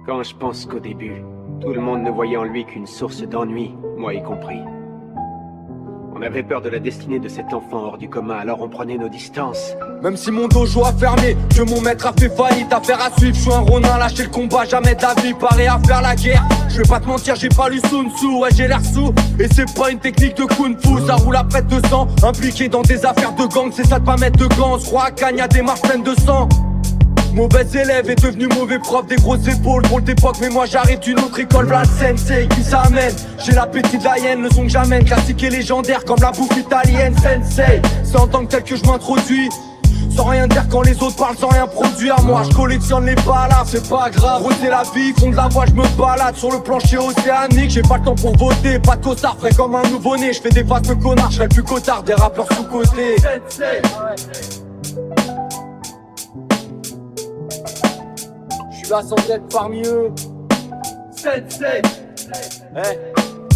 Quand je pense qu'au début, tout le monde ne voyait en lui qu'une source d'ennui, moi y compris. On avait peur de la destinée de cet enfant hors du commun, alors on prenait nos distances. Même si mon dojo a fermé, que mon maître a fait faillite, affaire à suivre, je suis un ronin, lâcher le combat, jamais de la vie, paré à faire la guerre. Je vais pas te mentir, j'ai pas lu Sun Tzu, ouais j'ai l'air sous. Et c'est pas une technique de kung fu, ça roule à près de sang. Impliqué dans des affaires de gang, c'est ça de pas mettre de gants. Je crois à Cagne à des marches pleines de sang. Mauvais élève est devenu mauvais prof, des grosses épaules, drôle d'époque, mais moi j'arrive d'une autre école, Vlad Sensei, qui s'amène. J'ai l'appétit de la hyène, le son que j'amène, classique et légendaire comme la bouffe italienne, Sensei. C'est en tant que tel que je m'introduis, sans rien dire quand les autres parlent, sans rien produire. Moi je collectionne les balades, c'est pas grave. Rôder la vie, fond de la voie, je me balade sur le plancher océanique. J'ai pas le temps pour voter, pas de costard, frais comme un nouveau-né. Je fais des faces de connard, je serai le plus cotard des rappeurs sous-côté. Je suis là sans être parmi eux. Sensei.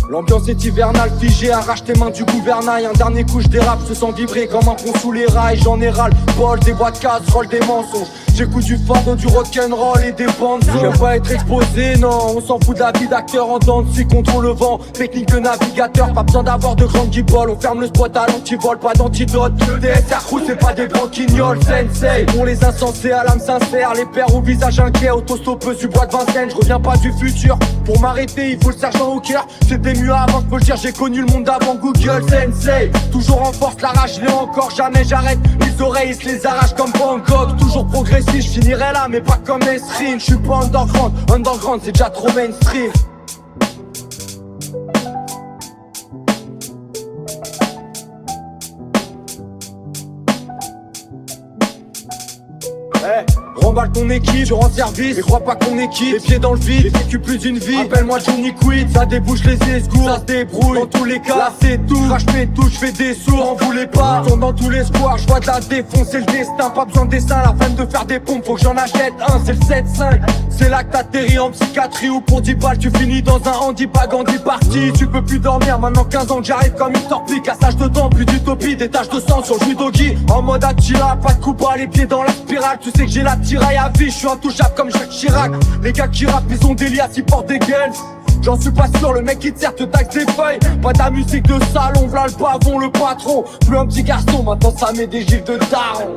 L'ambiance est hivernale, figée, arrache tes mains du gouvernail. Un dernier coup je dérape, je te sens vibrer comme un pont sous les rails. J'en ai ras le bol, des voix de casserole, des mensonges. J'écoute du fado, du rock'n'roll et des bandes. J'aime pas être exposé, non, on s'en fout de la vie d'acteur en dents de scie contre le vent. Technique de navigateur, pas besoin d'avoir de grandes guibolles. On ferme le spot à l'antivol, pas d'antidote. DSR crew, c'est pas des branquignoles, Sensei. Pour les insensés à l'âme sincère, les pères au visage inquiet, autostoppeuse du bois de Vincennes. Je reviens pas du futur, pour m'arrêter il faut le sergent au cœur. C'était mieux avant, je peux le dire, j'ai connu le monde avant Google, Sensei. Toujours en force, la rage, je l'ai encore, jamais j'arrête. Les oreilles, ils se les arrachent comme Bangkok. Toujours progressif, je finirai là, mais pas comme Esrine. Je suis pas underground, underground c'est déjà trop mainstream. Remballe ton équipe, tu rends service, mais crois pas qu'on est quitte. Les pieds dans le vide, j'ai vécu plus d'une vie. Appelle-moi Johnny Quid, ça débouche les esgours, ça se débrouille. Dans tous les cas, là c'est tout. Crache mes touches, je fais des sourds, en voulez pas. Tourne dans tous les squares, je vois de la défonce, c'est le destin. Pas besoin de dessin, la flemme de faire des pompes, faut que j'en achète un, c'est le 7-5. C'est là que t'atterris en psychiatrie ou pour 10 balles tu finis dans un handibag en 10 parties. Tu peux plus dormir, maintenant 15 ans que j'arrive comme une torpille. Cassage de dents, plus d'utopie, des taches de sang sur le judogi. En mode Attila, pas de coup bas, les pieds dans la spirale. Tu sais que j'ai la tiraille à vie, je suis intouchable comme Jacques Chirac. Les gars qui rappent, ils ont des liasses, ils portent des gueules. J'en suis pas sûr, le mec qui te sert te taxe des feuilles. Pas ta musique de salon, v'là le pavon, le patron. Plus un petit garçon, maintenant ça met des gifs de daron.